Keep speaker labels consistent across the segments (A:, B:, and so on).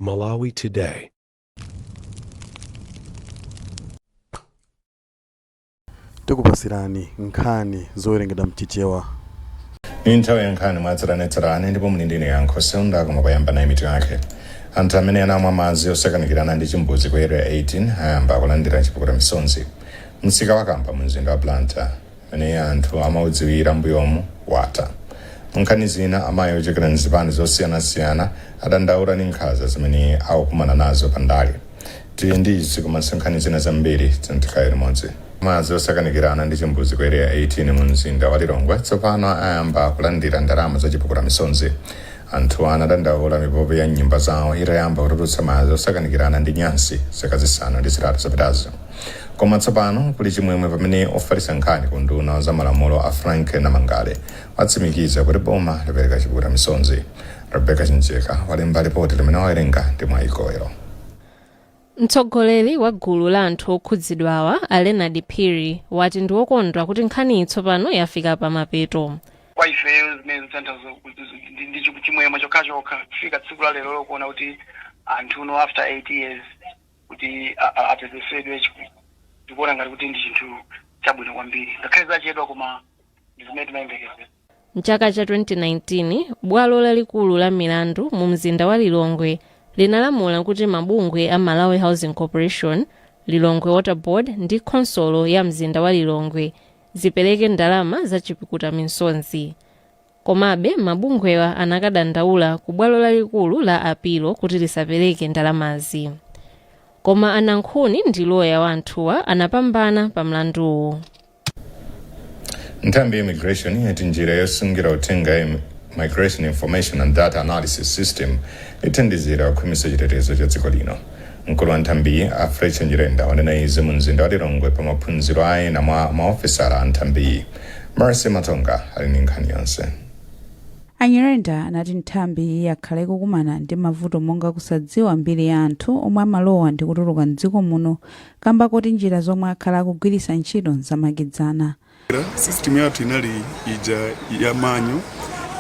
A: Malawi Today.
B: Tikupasirani nkhani zowerengedwa mchichewa.
C: Nthawi ya nkhani mwatsatanetsatane ndipo mlindini yankho seundako mwakuyamba nayo mitu yake. Anthu amene anamwa madzi osakanikirana ndi chimbuzi ku area 18 ayamba kulandira chipukula misonzi. Msika wa Kampa mu mzinda wa Blantyre amene anthu amaudziwira mbuyomu wata. Nkhani zina amayi ochokera mzipani zosiyanasiyana adandaula ndi nkhanza zimene akukumana nazo pandale. Tili ndi izi komanso nkhani zina zambiri zintikhaye limodzi. Madzi osakanikirana ndi chimbuzi ku area 18 mu mzinda wa Lilongwe tsopano ayamba kulandira ndalama za chipukula misonzi. Anthu anadandaula mipope ya nyumba zawo itayamba kutulutsa madzi osakanikirana ndi nyansi zaka zisanu ndi zitatu zapitazo. Koma tsopano kuli chimwemwe pamene ofalitsa nkhani ku nduna za malamulo a Frank Namangale watsimikiza kuti boma lipereka chipukula misonzi. Rebecca Chinjeka walemba ripoti limene wawerenga ndi Mwaikoyo.
D: Mtsogoleri wa gulu la anthu okhudzidwawa Leonard Phiri wati ndi wokondwa kuti nkhani tsopano yafika pa mapeto.
E: Kwa ife zimene zitanthauza ndi chimwemwe chokha kufika tsiku la lero lokuona kuti anthu no after 8 years kuti apezesedwe tikuona ngati kuti ndi chinthu chabwino kwambiri ngakhale zachedwa koma zimene timayembekezera.
D: Mchaka cha 2019 bwalo lalikulu la milandu mu mzinda wa Lilongwe linalamula kuti mabungwe a Malawi Housing Corporation, Lilongwe Water Board ndi konsolo ya mzinda wa Lilongwe zipereke ndalama za chipukula misonzi. Komabe mabungwewa anakadandaula ku bwalo lalikulu la apilo kuti lisapereke ndalamazi. Koma anankhuni ndi loya wa anthuwa anapambana pa mlanduwu.
C: Nthambi ya immigration yati njira yosungira uthenga ya Migration Information and Data Analysis System ithandizira kukhwimisa chitetezo cha dziko lino. Mkulu wa nthambi Afrecha Njirenda wanena izi mu mzinda wa Lilongwe pa maphunziro a ena mwa maofesala a nthambi. Mercy Matonga ali ndi nkhani yonse.
F: Anyirenda anati nthambi yakhale kukumana ndi mavuto monga kusadziwa mbiri ya anthu omwe amalowa ndi kutuluka mdziko muno kamba kuti njira zomwe akhala akugwiritsa ntchito zamakedzana.
G: System yathu inali ija ya manyo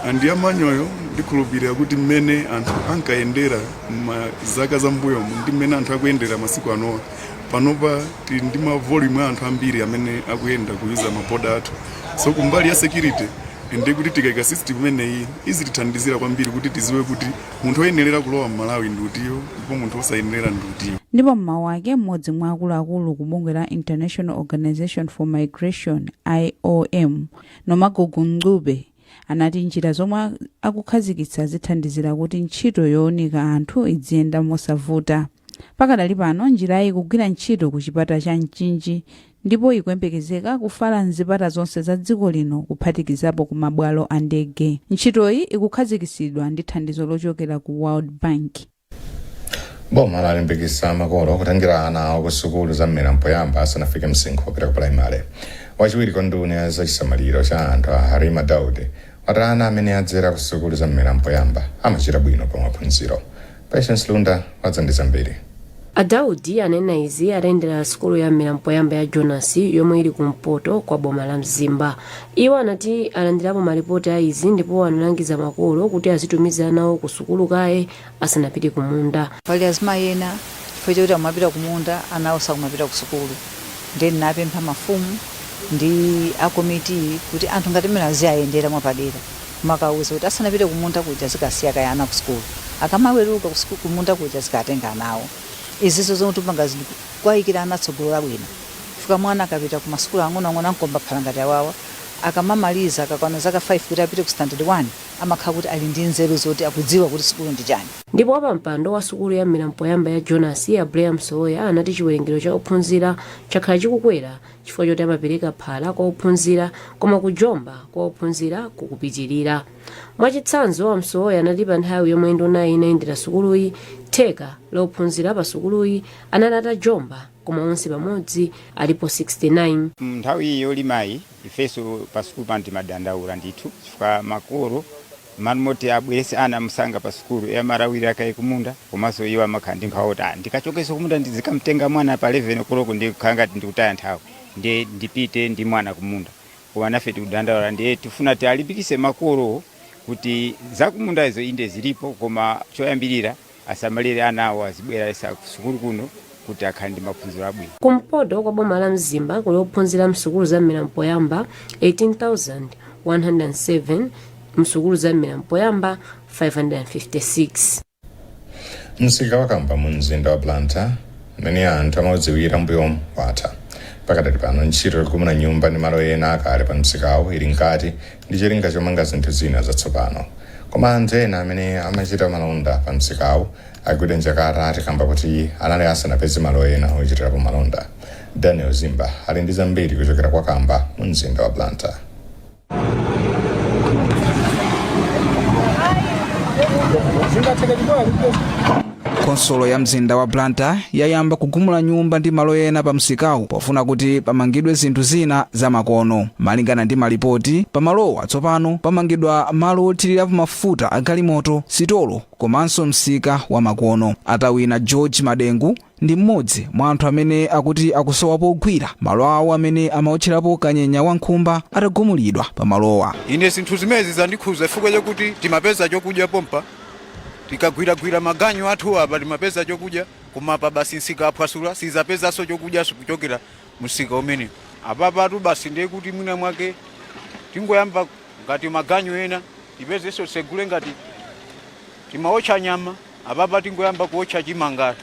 G: andi ya manyoyo ndikhulupirira kuti mmene anthu ankayendera zaka zambuyo ndi mmene anthu akuyendera masiku anowa panopa tili ndi ma volume anthu ambiri amene akuyenda kuiza maboda athu. So kumbali ya security ndi kuti tikayika system imeneyi izitithandizira kwambiri kuti tiziwe kuti munthu oyenerera kulowa m'Malawi ndi utiyo ndipo munthu osayenerera ndi utiyo.
F: Ndipo mmawu ake mmodzi mwa akuluakulu ku bungwe la International Organization for Migration IOM Nomagugu Ngube anati njira zomwe akukhazikitsa zithandizira kuti ntchito yowunika anthu iziyenda mosavuta. Pakadali pano njirayi ikugwira ntchito ku chipata cha Mchinji ndipo ikuyembekezeka kufala mzipata zonse za dziko lino kuphatikizapo ku mabwalo a ndege. Ntchitoyi ikukhazikitsidwa ndi thandizo lochokera ku World Bank.
C: Boma lalimbikitsa makolo kutangira ana awo ku sukulu za mmera mpoyamba asanafike msinkhu wopita ku primary. Wachiwiri kwa nduna za chisamaliro cha anthu a Halima Daudi wati ana amene adzera ku sukulu za mmera mpoyamba amachita bwino pa maphunziro. Patience Lunda wadzandiza mbiri.
H: Daudi anena izi atayendera sukulu ya mmera mpoyamba ya Jonas yomwe ili kumpoto kwa boma la Mzimba. Iwo anati alandirapo malipoti a izi ndipo analangiza makolo kuti azitumiza anawo ku sukulu kaye asanapite kumunda.
I: Pali azimayi ena chifukwa choti amapita kumunda anawo sakumapita ku sukulu. Ndi napempha mafumu ndi akomiti kuti anthu ngati mmene aziyayendera mwapadera makauza kuti asanapite kumunda kuja zikasiya kaya ana ku sukulu. Akamaweruka kumunda kuja zikatenga anawo. Izizo zomwe tupanga kwayikira anatsogolo labwino. Fika mwana akapita ku masukulu ang'onoang'ono ankomba phala ngati awawa akamamaliza akakwana zaka 5 kuti apite ku standard 1 amakhala kuti ali ndi nzeru zoti akudziwa kuti sukulu ndi chani.
H: Ndipo wapampando wa sukulu ya mmera mpoyamba ya Jonas Abraham Soya anati chiwerengero cha ophunzira chakhala chikukwera chifukwa choti amapereka phala kwa ophunzira koma kujomba kwa ophunzira kukupitirira. Mwachitsanzo wa Msoya anati pa nthawi yomwe nduna inayendera sukuluyi theka lophunzira pa sukuluyi analata jomba koma onse pamodzi alipo 69.
J: Nthawi iyo limayi ifeso pa sukulu panti madandaula ndithu chifukwa makolo manmoti abwerese ana musanga pa sukulu yamarawira akaye kumunda komanso iwo amakhala ndi nkhawa kuti ndikachokeso kumunda ndizikamtenga mwana pa 11 koloko ndikukhala ngati ndikutaya nthawi ndiye ndipite ndi mwana kumunda. Koma nafe tikudandaula ndiye tifuna alimbikitse makolo kuti zakumunda izo inde zilipo koma choyambirira asamalire ana awo azibwera kusukulu kuno kuti akhale ndi maphunziro abwino.
H: Kumpoto kwa boma la Mzimba kuli ophunzira msukulu za Milampoyamba 18,107, msukulu za Milampoyamba 556.
C: Msika wakamba mu mzinda wa Blantyre mmene anthu amadziwira mbuyo watha. Pakadali pano ntchito yokumuna nyumba ndi malo ena akale pa msikawo ili nkati ndi cholinga chomanga zinthu zina zatsopano. Koma anthu ena amene amachita malonda pa msikawo agwidwa njakata atikamba kuti anali asanapeze malo ena ochitirapo malonda. Daniel Zimba ali ndi zambiri kuchokera kwa kamba mu mzinda wa Blantyre.
A: Konsolo ya mzinda wa Blantyre yayamba kugumula nyumba ndi malo ena pa msikawu pofuna kuti pamangidwe zinthu zina za makono. Malingana ndi malipoti, pamalowa tsopano pamangidwa malo othirirapo mafuta agalimoto, sitolo komanso msika wa makono. Atawina George Madengu ndi mmodzi mwa anthu amene akuti akusowa pogwira malo awo amene amaotcherapo kanyenya wa nkhumba atagumulidwa pamalowa.
K: Ine zinthu zimezi zandikhuza chifukwa chokuti timapeza chokudya pompa, tikagwiragwira maganyu athu apa timapeza chokudya, koma pa basi nsika aphwasula sizapezaso chokudya kuchokera msika umene. Apapatu basi ndiye kuti mwina mwake tingoyamba ngati maganyu ena tipezeso segule ngati timaotcha nyama, apapa tingoyamba kuotcha chimangala.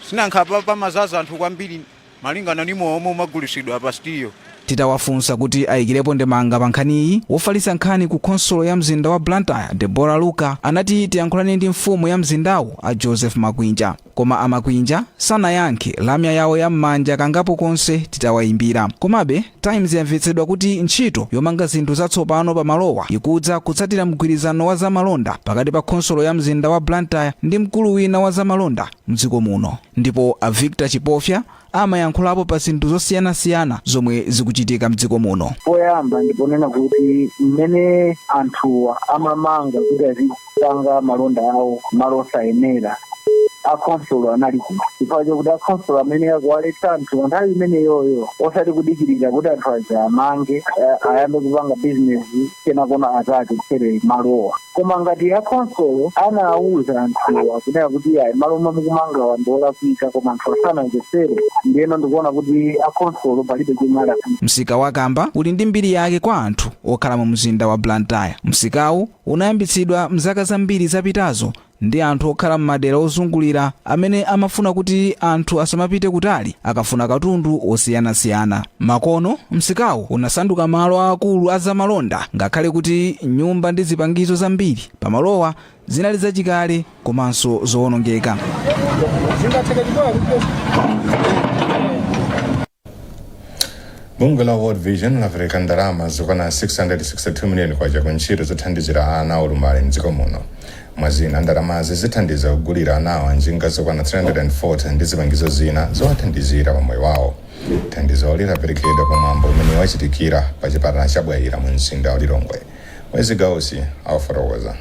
K: Sinankha apapa mazaza anthu kwambiri malingana ndi momwe magulisidwa apa stiyo.
A: Titawafunsa kuti ayikirepo ndemanga pa nkhaniyi, wofalitsa nkhani ku konsolo ya mzinda wa Blantyre Deborah Luka anati tiyankhulane ndi mfumu ya mzindawu a Joseph Makwinja. Koma amakwinja sanayankhe lamya yawo ya m'manja kangapo konse titawayimbira. Komabe Times yamvetsedwa kuti ntchito yomanga zinthu zatsopano pa malowa ikudza kutsatira mgwirizano wa zamalonda pakati pa konsolo ya mzinda wa Blantyre ndi mkulu wina wa zamalonda mdziko muno. Ndipo a Victor Chipofya amayankhulapo pa zinthu zosiyanasiyana zomwe zikuchitika mdziko muno.
L: Poyamba ndiponena kuti mmene anthuwa amamanga kuti azipanga malonda awo malo osayenera, akonsolo anali chifukwa chokuti akonsolo amene akuwaletsa anthu nthawi imene yoyo osati kudikirira kuti anthu aja amange ayambe kupanga bizinesi kenakona atake kusere malowa. Koma ngati akonsolo anawuza anthuwa kunena kuti ayi malo omwe mukumangawa ndiolakwika koma anthu asanamvetsere, ndiyeno ndikuona kuti akonsolo palibe chomwe alakwika.
A: Msika wa Kamba uli ndi mbiri yake kwa anthu okhala mu mzinda wa Blantyre. Msikawu unayambitsidwa mzaka zambiri zapitazo ndi anthu okhala m'madera ozungulira amene amafuna kuti anthu asamapite kutali akafuna katundu osiyanasiyana. Makono msikawu unasanduka malo akulu azamalonda ngakhale kuti nyumba ndi zipangizo zambiri pamalowa zinali zachikale komanso zowonongeka.
C: Bungwe la World Vision lapereka ndalama zokwana 662 miliyoni kwa ntchito zothandizira ana olumala mdziko muno. Mwazina ndalamazi zithandiza kugulira anawo njinga zokwana 340 ndi zipangizo zina zowathandizira pamoyo wawo. Thandizo lidaperekedwa pamwambo umene wachitikira pa chipatala cha Bwaira mu mzinda wa Lilongwe. Mwezi Gausi awafotokoza.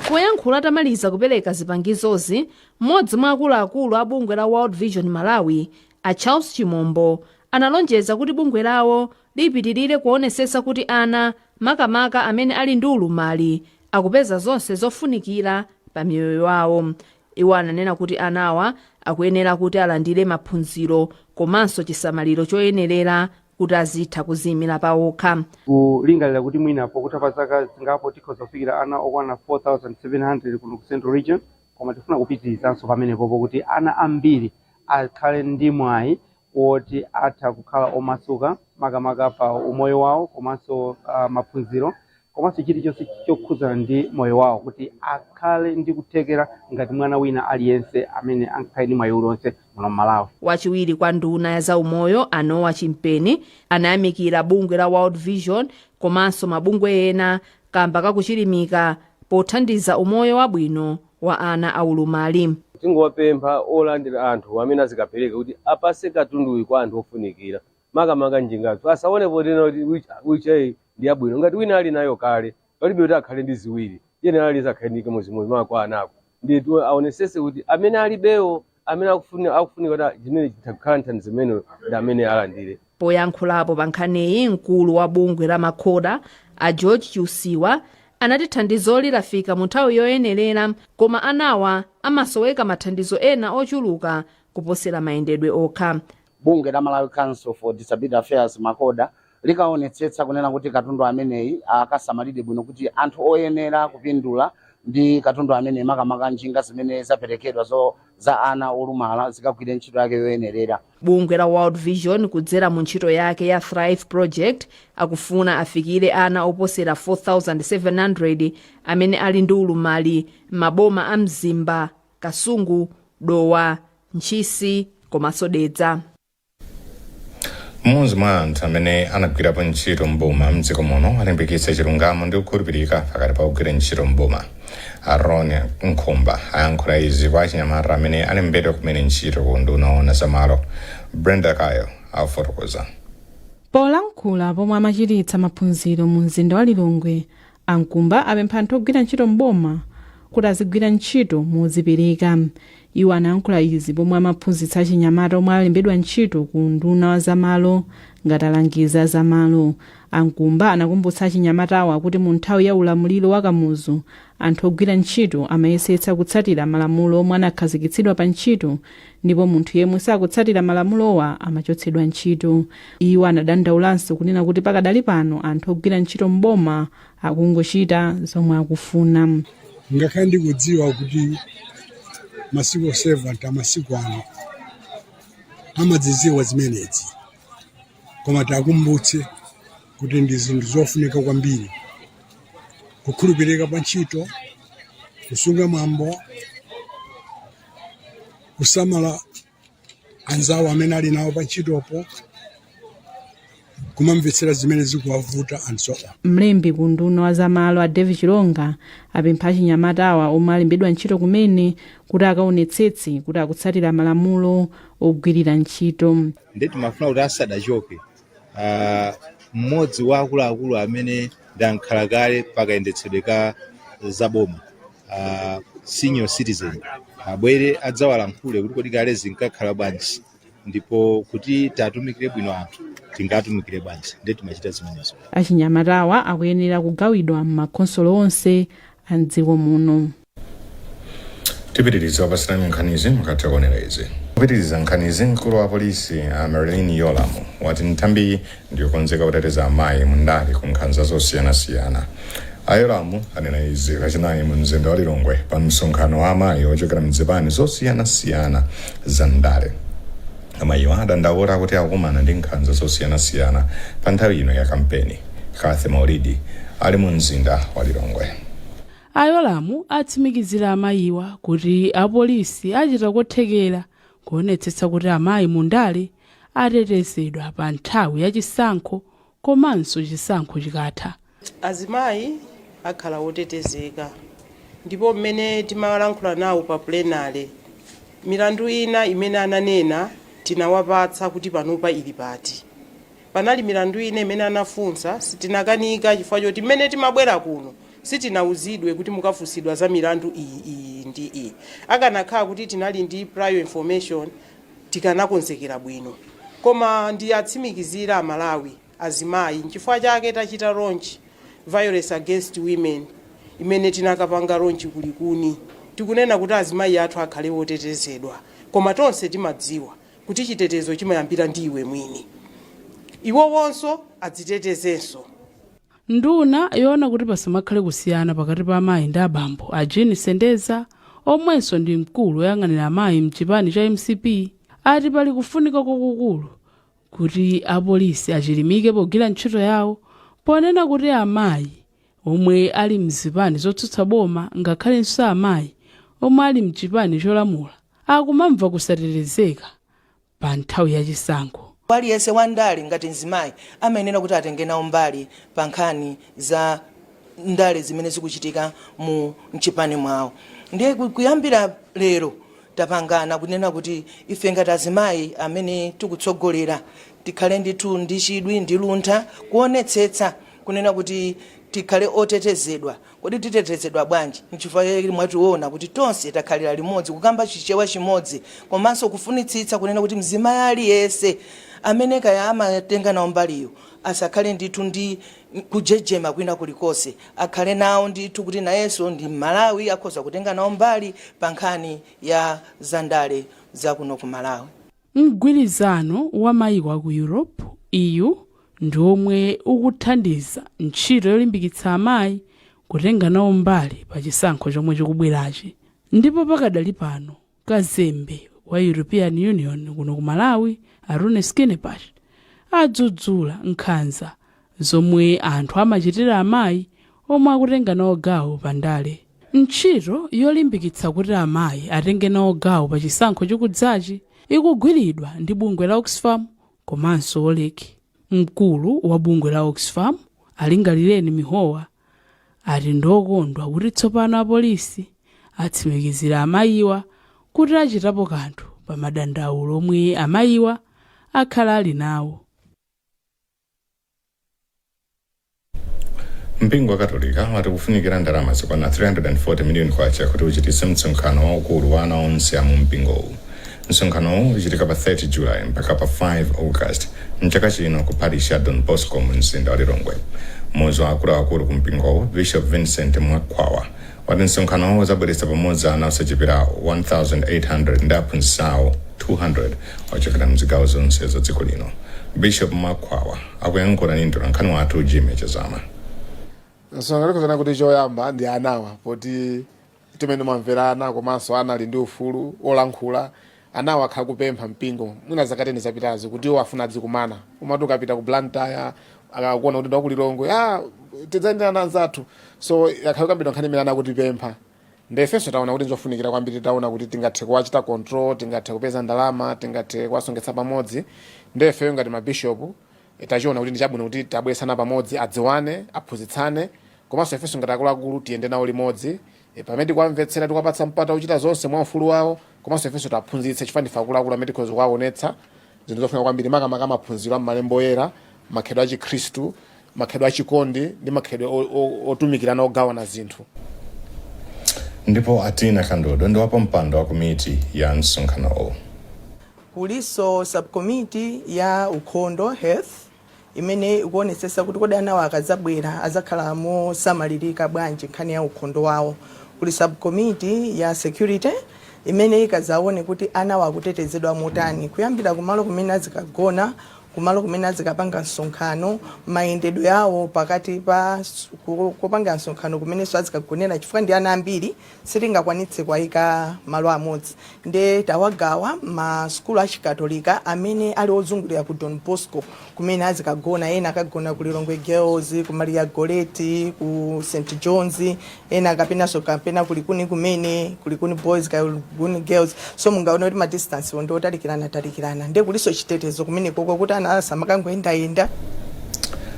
M: Kuyankhula tamaliza kupereka zipangizozi, mmodzi mwa akuluakulu a bungwe la World Vision Malawi, a Charles Chimombo, analonjeza kuti bungwe lawo lipitirire kuonesesa kuti ana makamaka amene ali ndi ulumali akupeza zonse zofunikira pa miyoyo yawo. Iwo ananena kuti anawa akuyenera kuti alandire maphunziro komanso chisamaliro choyenerera kuti azitha kuziyimira pawokha.
N: Kulingalira kuti mwinapo kutapa zaka zingapo tikhoza kufikira ana okwana 4,700 kuno ku Central Region, koma tifuna kupitirizanso pamenepo kuti ana ambiri akhale ndi mwayi woti atha kukhala omasuka makamaka pa umoyo wawo komanso maphunziro komanso chilichonse chokhudzana ndi moyo wawo kuti akhale ndi kuthekera ngati mwana wina aliyense amene ankhale ndi mwayi uliwonse muno Malawi.
M: Wachiwiri kwa nduna ya zaumoyo Anowa Chimpeni anayamikira bungwe la World Vision komanso mabungwe ena kamba kakuchilimika pothandiza umoyo wabwino wa ana aulumali.
O: Tingowapempha olandira anthu amene azikapereka kuti apase katundu kwa anthu ofunikira makamaka njingazo asaone potena kuti wichayi ndi abwino ngati wina ali nayo kale palibe kuti akhale ndi ziwiri yene ali zakhanike muzimodzi makwa anako ndiye aonesese kuti amene alibewo amene akufunika kuti chimene chitakhala nthandizo zimene ndi amene alandire.
M: Poyankhulapo pa nkhaniyi mkulu wa bungwe la makhoda a George Chusiwa anati thandizoli lafika mu nthawi yoyenerera, koma anawa amasoweka mathandizo ena ochuluka kuposera mayendedwe okha.
P: Bungwe la Malawi Council for Disability Affairs Makoda likaonetsetsa kunena kuti katundu ameneyi akasamalidwe bwino kuti anthu oyenera kupindula ndi katundu amene makamaka njinga zimene zaperekedwa za ana olumala zikagwire ntchito yake yoyenerera.
M: Bungwe la World Vision kudzera mu ntchito yake ya Thrive Project akufuna afikire ana oposera 4,700 amene ali ndi ulumali maboma a Mzimba, Kasungu, Dowa, Ntchisi komanso Dedza.
C: Mmodzi mwa anthu amene anagwirapo ntchito mboma mdziko muno alimbikitsa chilungamo ndi kukhulupirika pakati pa ogwira ntchito mboma. Aaron Nkhumba ayankhula izi kwa achinyamata amene alembedwa kumene ntchito ku nduna yoona zamalo. Brenda Kayo afotokoza.
Q: Polankhula pomwe amachititsa maphunziro mu mzinda wa Lilongwe, Ankhumba apempha anthu ogwira ntchito mboma kuti azigwira ntchito modzipereka. Iwo anayankhula izi pomwe amaphunzitsa achinyamata omwe alembedwa ntchito ku nduna wa zamalo ngati alangiza zamalo. Ankhumba anakumbutsa achinyamatawa kuti mu nthawi ya ulamuliro wa Kamuzu anthu ogwira ntchito amayesetsa kutsatira malamulo omwe anakhazikitsidwa pa ntchito, ndipo munthu yemwe sakutsatira malamulowa amachotsedwa ntchito. Iwo anadandaulanso kunena kuti pakadali pano anthu ogwira ntchito mboma akungochita zomwe akufuna.
R: Ngakhale ndikudziwa kuti masiku servant amasiku ano amadziziwa zimenezi, koma takumbutse kuti ndi zinthu zofunika kwambiri: kukhulupirika pa ntchito, kusunga mwambo, kusamala anzawo amene ali nawo pa ntchitopo, kumamvetsera zimene zikuwavuta and so on.
Q: Mlembi ku nduna wa zamalo a David Chilonga apempha achinyamatawa omwe alembedwa ntchito kumene kuti akaonetsetse kuti akutsatira malamulo ogwirira ntchito.
S: Ndeti mafuna kuti asadachoke mmodzi wa akuluakulu amene ndankhala kale pakayendetsedwe ka zaboma, senior citizen, abwere adzawalankhule kuti kodi kale zinkakhala bwanji, ndipo kuti tatumikire bwino anthu tingatumikire bwanji. Ndeti machita zimenezo.
Q: Achinyamatawa akuyenera kugawidwa m'makonsolo onse a m'dziko muno.
C: Tipitiriza wapasirani nkhanizi mukatha kuonera izi. Kupitiriza nkhanizi, mkulu wa polisi Marilyn Yolamu wati nthambi ndiyokonzeka kuteteza amayi mu ndale ku nkhanza zosiyanasiyana. Ayolamu anena izi lachinayi mu mzinda wa Lilongwe pa msonkhano wa amayi ochokera mzipani zosiyanasiyana za ndale. Amayiwo adandaula kuti akumana ndi nkhanza zosiyanasiyana pa nthawi ino ya kampeni. Kathy Maulidi ali mu mzinda wa Lilongwe.
T: Ayolamu atsimikizira amayiwa kuti apolisi achita kothekera kuonetsetsa kuti amayi mu ndale atetezedwa pa nthawi ya chisankho komanso chisankho chikatha.
U: Azimayi akhala otetezeka, ndipo mmene timalankhula nawo pa plenary milandu ina imene ananena tinawapatsa kuti panopa ili pati. Panali milandu ina imene anafunsa sitinakanika chifukwa choti mmene timabwera kuno sitinawuzidwe kuti mukafunsidwa za milandu iyi ndi iyi. Akanakhala kuti tinali ndi prior information tikanakonzekera bwino. Koma ndi atsimikizira Malawi azimayi chifukwa chake tachita launch violence against women imene tinakapanga launch kulikuni. Tikunena kuti azimayi athu akhale otetezedwa, koma tonse timadziwa kuti chitetezo chimayambira ndi iwe mwini. Iwo wonso adzitetezenso.
T: Nduna yoona kuti pasamakhale kusiyana pakati pa amayi ndi abambo a Jean Sendeza, omwenso ndi mkulu woyang'anira amayi mchipani cha MCP, ati pali kufunika kwakukulu kuti apolisi achilimike pogwira ntchito yawo, ponena kuti amayi omwe ali mzipani zotsutsa boma ngakhalenso amayi omwe ali mchipani cholamula akumamva kusatetezeka pa nthawi ya chisankho.
V: Aliyense wandale ngati mzimayi amayenera kuti atenge nawo mbali pa nkhani za ndale zimene zikuchitika mu mchipani mwawo. Ndiye kuyambira lero tapangana kunena kuti ife ngati azimayi amene tikutsogolera tikhale ndithu ndi chidwi ndi luntha kuonetsetsa kunena kuti tikhale otetezedwa. Kodi titetezedwa bwanji? Nchifukwa chake mwationa kuti tonse takhalira limodzi kukamba chichewa chimodzi komanso kufunitsitsa kunena kuti mzimayi aliyense amene kaya amatenga nawo mbaliyo asakhale ndithu ndi kujejema kwina kulikonse, akhale nawo ndithu kuti nayenso ndi Malawi akhoza kutenga nawo mbali pa nkhani ya zandale zakuno ku Malawi.
T: Mgwirizano wa mayiko aku Europe EU ndi omwe ukuthandiza ntchito yolimbikitsa amayi kutenga nawo mbali pa chisankho chomwe chikubwerachi. Ndipo pakadali pano kazembe wa European Union kuno ku Malawi Arune Skinnepash adzudzula nkhanza zomwe anthu amachitira amayi omwe akutenga nawo gawo pa ndale. Ntchito yolimbikitsa kuti amayi atenge nawo gawo pa chisankho chikudzachi ikugwiridwa ndi bungwe la Oxfam komanso Oleki. Mkulu wa bungwe la Oxfam Alingalireni Mihowa ati ndokondwa kuti tsopano apolisi atsimikizira amayiwa kuti achitapo kanthu pa madandaulo omwe amayiwa akhala ali nawo.
C: Mpingo wa Katolika wati kufunikira ndalama zokwana 340 million kwacha kuti uchitise msonkhano waukulu wa ana onse mu mpingowu. Msonkhanowu uchitika pa 30 July mpaka pa 5 August mchaka chino ku parish ya Don Bosco mu mzinda wa Lilongwe. Mmodzi wa akuluakulu ku mpingowu Bishop Vincent Mwakwawa wati msonkhanowu uzabweretsa pamodzi ana osachepera 1800 ndi aphunzitsi 200 ochokera mzigawo zonse za dziko lino. Bishop Mwakwawa akuyankhula ndi mtolankhani wathu Jimmy Chazama.
B: Nsonga likozana kuti choyamba ndi anawa poti timene mamverana komanso ana ali ndi ufulu olankhula. Anawa akhala kupempha mpingo mwina zakateni zapitazi kuti iwo afuna adzikumana. Umati ukapita ku Blantyre akakuona kuti ndaku Lilongwe tidzayendera ana anzathu. So akhala kambidwa nkhani imene anakuti pempha. Ndefenso taona kuti nzofunikira kwambiri, taona kuti tingathe kuwachita control, tingathe kupeza ndalama, tingathe kuwasongetsa pamodzi. Ndefeyo ngati mabishopu tachiona kuti ndichabwino kuti tabweresana pamodzi, adziwane, aphunzitsane, komanso ifenso ngati akuluakulu tiyende nawo limodzi. Pamene tikwamvetsera tikwapatsa mpata uchita zonse mwa ufulu wawo, komanso ifenso taphunzitse chifukwa ndife akuluakulu amene tikhoza kuwaonetsa zinthu zofunika kwambiri makamaka maphunziro a m'malemba oyera, makhalidwe a Chikhristu, makhalidwe a chikondi ndi makhalidwe otumikirana ogawana zinthu.
C: Ndipo Atina Kandodo ndi wapo mpando wa komiti ya msonkhanowu.
E: Kuliso subcommittee ya ukhondo health imene ikuonetsetsa kuti kodi anawo akadzabwera azakhala mosamalirika bwanji nkhani ya ukhondo wawo. Kuli subcommittee ya security imene ikadzaone kuti anawo akutetezedwa motani kuyambira kumalo kumene azikagona, kumalo kumene azikapanga msonkhano, mayendedwe yawo pakati pa kupanga msonkhano kumene azikagonera chifukwa ndi ana ambiri sitingakwanitse kuwayika malo amodzi. Nde tawagawa masukulu a Chikatolika amene ali ozungulira ku Don Bosco kumene azikagona. Ena akagona ku Lilongwe Girls, ku Maria Goretti, ku St John's, ena akapenanso kapena kulikuni kumene kulikuni boys kulikuni girls. So mungaona kuti ma distance ndo talikirana. Nde kuliso chitetezo kumene koko kuti samakangoyenda.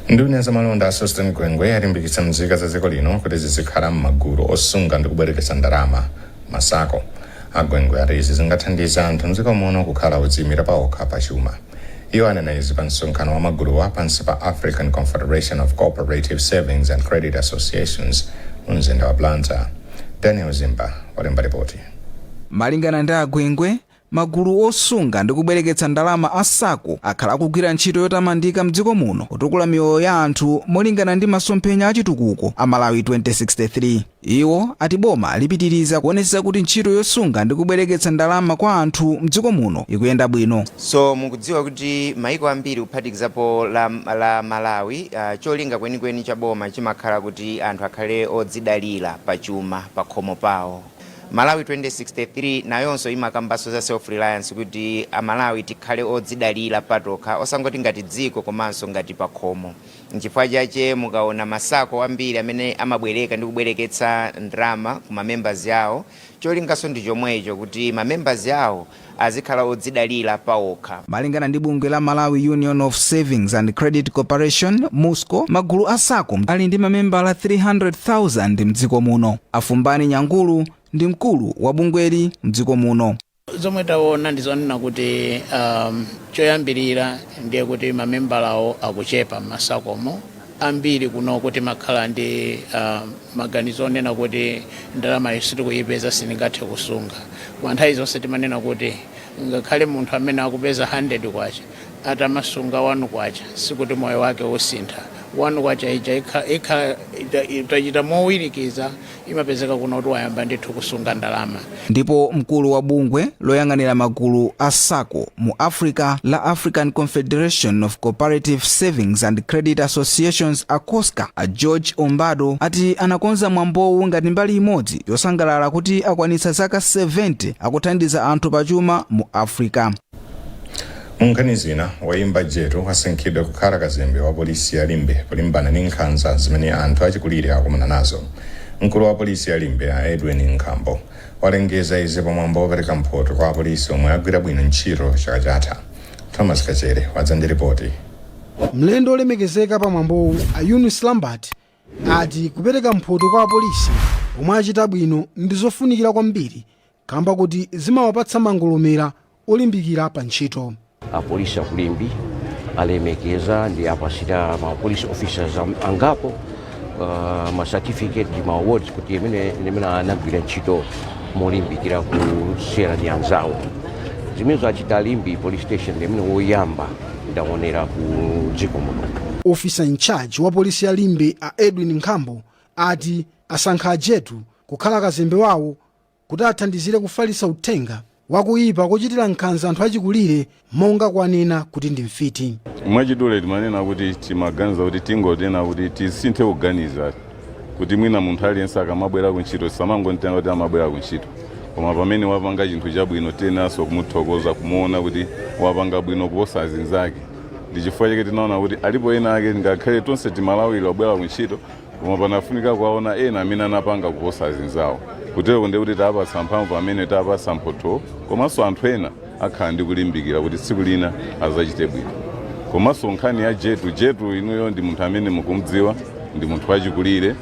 C: Nduna za malonda Sosthene Gwengwe alimbikitsa mzika za dziko lino kuti zizikhala m'magulu osunga ndi kubwerekesa ndalama masako. Agwengwe ati izi zingathandiza anthu mdziko muno kukhala odziyimira pawokha pachuma. Iwo anena izi pa msonkhano wa maguluwa pansi pa African Confederation of Cooperative Savings and Credit Associations mu mzinda wa Blantyre. Daniel Zimba walemba ripoti.
A: Malingana ndi Agwengwe, magulu osunga ndi kubwereketsa ndalama asako akhala akugwira ntchito yotamandika mdziko muno kutukula miyoyo ya anthu molingana ndi masomphenya achitukuko a Malawi 2063. Iwo ati boma lipitiriza kuonetsa kuti ntchito yosunga ndi kubwereketsa ndalama kwa anthu mdziko muno ikuyenda bwino.
W: So mukudziwa kuti maiko ambiri kuphatikizapo la Malawi cholinga kwenikweni cha boma chimakhala kuti anthu akhale odzidalira pachuma pakhomo pawo. Malawi 2063 nayonso imakambaso za self-reliance kuti Malawi tikhale odzidalira patokha osangoti ngati dziko komanso ngati pakhomo. Nchifukwa chache mukaona masako ambiri amene amabwereka ndi kubwereketsa ndalama ku members yawo, cholingaso ndi chomwecho kuti members yawo azikhala odzidalira pawokha.
A: Malingana ndi bungwe la Malawi Union of Savings and Credit Corporation MUSCO, magulu asako ali ndi mamembala 300,000 mdziko muno. Afumbani Nyangulu ndi mkulu wa bungweli mdziko muno.
X: Zomwe taona ndizonena kuti choyambirira ndiye kuti mamembalawo akuchepa masakomo ambiri kuno kuti makhala ndi maganizo onena kuti ndalama sitikuyipeza siningathe kusunga. Kwa nthawi zonse timanena kuti ngakhale munthu amene akupeza 100 kwacha atamasunga 1 kwacha sikuti moyo wake usintha. 1 kwacha ija itachita mowirikiza imapezeka kuno kuti wayamba ndithu kusunga ndalama.
A: Ndipo mkulu wa bungwe loyang'anira magulu a SACCO mu Africa la African Confederation of Cooperative Savings and Credit Associations ACOSCA a George Ombado ati anakonza mwambowu ngati mbali imodzi yosangalala kuti akwanitsa zaka 70 akuthandiza anthu pachuma mu Africa.
C: Munkhani zina wayimba jetu wasankhidwa kukhala kazembe wa polisi ya Limbe kulimbana ndi nkhanza zimene anthu achikulire akumana nazo. Mkulu wa polisi ya Limbe a Edwin Nkambo walengeza izi pamwambo wopereka mphoto kwa apolisi omwe agwira bwino ntchito chaka chatha. Thomas Kachere wadzanja ripoti.
R: Mlendo olemekezeka pamwambowu a Eunice Lambert ati kupereka mphoto kwa apolisi omwe achita bwino ndi zofunikira kwambiri kamba kuti zimawapatsa mangolomera olimbikira pa ntchito.
D: Apolisi akulimbi alemekeza ndi apasita ma police officers angapo ma certificate di ma awards kuti imene anagwira ntchito molimbikira kusiyana ndi anzawo. Zimene zachita Limbi police station imene woyamba ndaonera ku dziko muno.
R: Officer in charge wa polisi ya Limbe a Edwin Nkambo ati asankha jetu kukhala kazembe wawo kuti athandizire kufalitsa uthenga wakuipa kuchitira nkhanza anthu achikulire monga kwanena kuti ndi mfiti.
F: Mwachidule timanena kuti timaganiza kuti tingodena kuti tisinthe kuganiza kuti mwina munthu aliyense akamabwera kuntchito samangotenga kuti amabwera kuntchito. Koma pamene wapanga chinthu chabwino tenaso kumuthokoza kumuona kuti wapanga bwino kuposa azinzake. Ndi chifukwa chake tinaona kuti alipo ena ake ngakhale tonse timalawira wabwera kuntchito koma panafunika kuwaona ena amene anapanga kuposa azinzawo. Kutero ndi kuti tapatsa mphamvu amene tapatsa mphoto komanso anthu ena akhala ndi kulimbikira kuti tsiku lina azachite bwino. Komanso nkhani ya jetu inuyo ndi munthu amene mukumudziwa ndi munthu wachikulire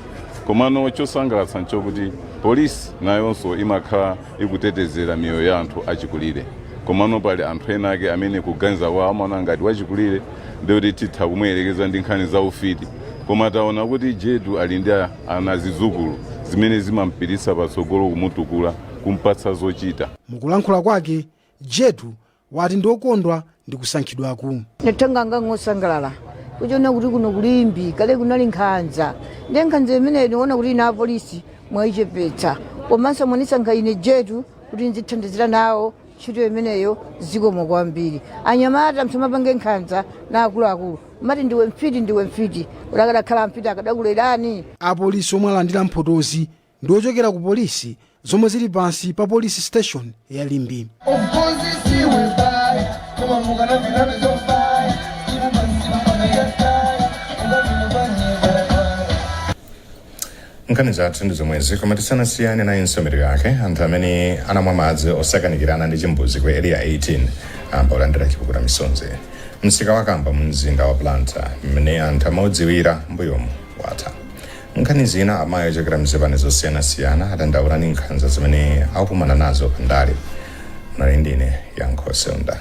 F: komano chosangalatsa nchokuti polisi nayonso imakhala ikutetezera miyoyo ya anthu achikulire. Komano pali anthu ena ake amene kuganiza kwawo amaona ngati wachikulire ndi kuti titha kumuyelekeza ndi nkhani za ufiti. Koma taona kuti jetu ali ndi ana zizukulu zimene zimampititsa patsogolo kumutukula kumpatsa zochita.
R: Mukulankhula kwake jetu wati ndiokondwa ndi kusankhidwaku.
G: Netanga ngosangalala kuchona kuti kuno Kulimbi kale kunali nkhanza ndi nkhanza imene ndiona kuti na polisi mwaichepetsa komanso mwanisankha ine jetu kuti nzithandizira nawo ntchito imeneyo zikomo kwambiri. Anyamata msamapange nkhanza na akuluakulu mati ndiwe mfiti ulakadakhala mfiti akadakulerani.
R: Apolisi omwe alandira mphotozi ndi ochokera ku polisi zomwe zili pansi pa police station ya Limbi.
C: Nkhani zathu ndi zomwezi koma tisanasiyane na nsomero yake anthu amene anamwa madzi osakanikirana ndi chimbuzi ku area 18 amba olandira chipukula misonzi. Msika wa Kamba mu mzinda wa Blantyre mmene anthu amaudziwira mbuyomu watha. Nkhani zina amayi ochokera mzipani zosiyanasiyana adandaula ndi nkhanza zimene akukumana nazo pandale. Nali ndine Yankho Seunda.